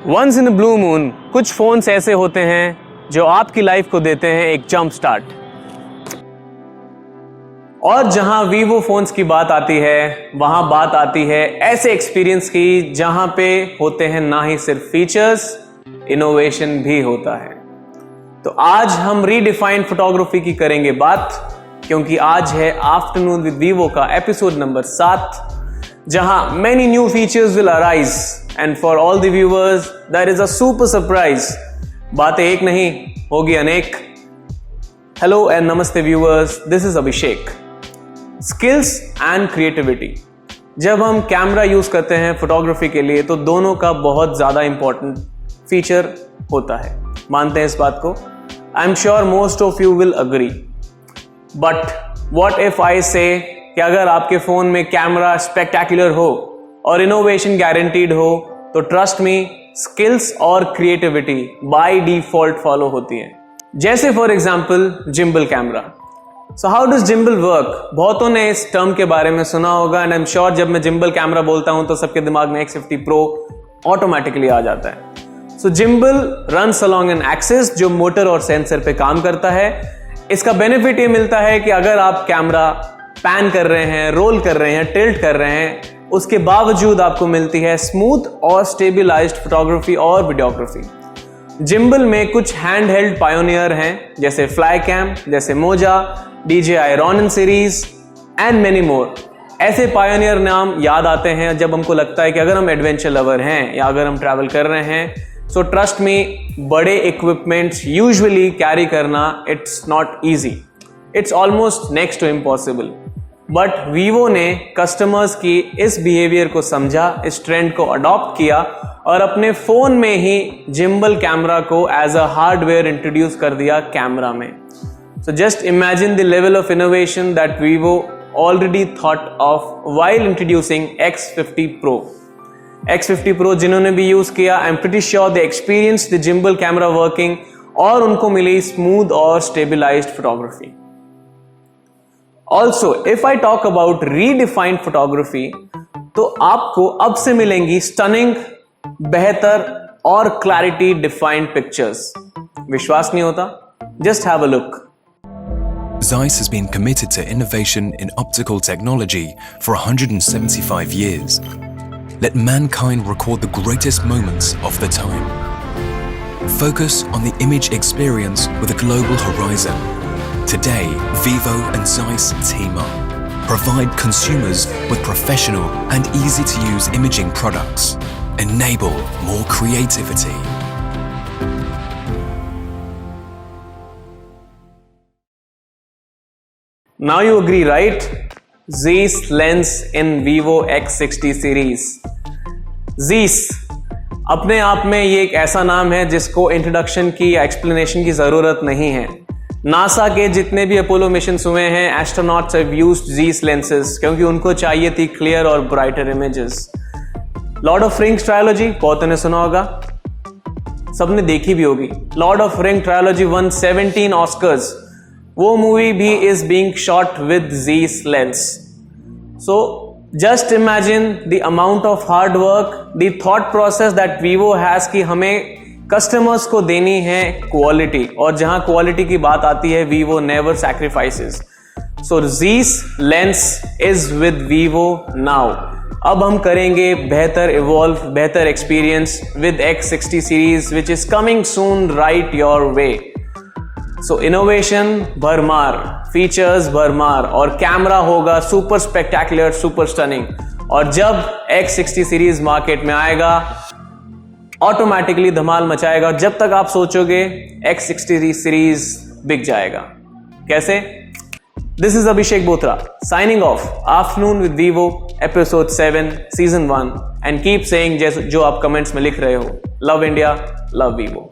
Once in a blue moon कुछ phones ऐसे होते हैं जो आपकी लाइफ को देते हैं एक जंप स्टार्ट। और जहां वीवो फोन्स की बात आती है वहां बात आती है ऐसे एक्सपीरियंस की जहां पे होते हैं ना ही सिर्फ फीचर्स, इनोवेशन भी होता है। तो आज हम रीडिफाइंड फोटोग्राफी की करेंगे बात, क्योंकि आज है आफ्टरनून विद वीवो का एपिसोड नंबर 7, जहां many new features will arise and for all the viewers there is a super surprise. बातें एक नहीं होगी अनेक। हेलो एंड नमस्ते viewers, this is Abhishek. Skills and creativity, जब हम कैमरा यूज करते हैं फोटोग्राफी के लिए तो दोनों का बहुत ज्यादा इंपॉर्टेंट फीचर होता है। मानते हैं इस बात को? I am sure most of you will agree. But what if I से कि अगर आपके फोन में कैमरा स्पेक्टेक्युलर हो और इनोवेशन गारंटीड हो तो ट्रस्ट मी, स्किल्स और क्रिएटिविटी बाय डिफॉल्ट फॉलो होती है। जैसे for example gimbal camera. So how does gimbal work? बहुतों ने इस टर्म के बारे में सुना होगा एंड आई एम श्योर जब मैं जिम्बल कैमरा बोलता हूं तो सबके दिमाग में X50 Pro ऑटोमेटिकली आ जाता है। So gimbal runs along an axis जो मोटर और सेंसर पे काम करता है। इसका बेनिफिट ये मिलता है कि अगर आप कैमरा पैन कर रहे हैं, रोल कर रहे हैं, टिल्ट कर रहे हैं, उसके बावजूद आपको मिलती है स्मूथ और स्टेबलाइज्ड फोटोग्राफी और वीडियोग्राफी। जिम्बल में कुछ हैंड हेल्ड पायोनियर हैं जैसे फ्लाई कैम, जैसे मोजा, DJI Ronin series and many more. ऐसे पायोनियर नाम याद आते हैं जब हमको लगता है कि अगर हम एडवेंचर लवर हैं या अगर हम ट्रैवल कर रहे हैं। सो ट्रस्ट मी, बड़े इक्विपमेंट्स यूजुअली कैरी करना it's not easy, it's almost next to impossible. But Vivo ने कस्टमर्स की इस बिहेवियर को समझा, इस ट्रेंड को अडॉप्ट किया और अपने फोन में ही जिम्बल कैमरा को एज अ हार्डवेयर इंट्रोड्यूस कर दिया कैमरा में। So just imagine the level of innovation that Vivo already thought of while introducing X50 Pro. X50 Pro जिन्होंने भी यूज किया, I'm pretty sure they experienced the gimbal camera working और उनको मिली smooth और stabilised photography. Also, if I talk about redefined photography, तो आपको अब से मिलेंगी स्टनिंग, बेहतर और क्लैरिटी डिफाइंड पिक्चर्स। विश्वास नहीं होता? Just have a look. Zeiss has been committed to innovation in optical technology for 175 years. Let mankind record the greatest moments of the time. Focus on the image experience with a global horizon. Today, Vivo and Zeiss team up. Provide consumers with professional and easy-to-use imaging products. Enable more creativity. Now you agree, right? Zeiss lens in Vivo X60 series. Zeiss अपने आप में ये एक ऐसा नाम है जिसको introduction की या एक्सप्लेनेशन की जरूरत नहीं है। नासा के जितने भी अपोलो मिशंस हुए हैं, astronauts have used Zeiss lenses क्योंकि उनको चाहिए थी क्लियर और brighter images. Lord of rings trilogy बहुतों ने सुना होगा, सबने देखी भी होगी। Lord of ring trilogy one 17 Oscars. वो मूवी भी is being shot with Zeiss lens. So just imagine the amount of hard work, the thought process that Vivo has कि हमें कस्टमर्स को देनी है क्वालिटी, और जहां क्वालिटी की बात आती है Vivo never sacrifices. So Zeiss lens is with Vivo now. अब हम करेंगे बेहतर इवॉल्व, बेहतर experience with X60 series which is coming soon right your way. So innovation भरमार, फीचर्स भरमार और कैमरा होगा सुपर स्पेक्टेक्युलर, सुपर स्टनिंग। और जब X60 सीरीज मार्केट में आएगा ऑटोमेटिकली धमाल मचाएगा। जब तक आप सोचोगे X60 सीरीज बिक जाएगा। कैसे? This is Abhishek Bothra signing off afternoon with Vivo episode 7 season 1 and keep saying जो आप कमेंट्स में लिख रहे हो, लव इंडिया, लव वीवो।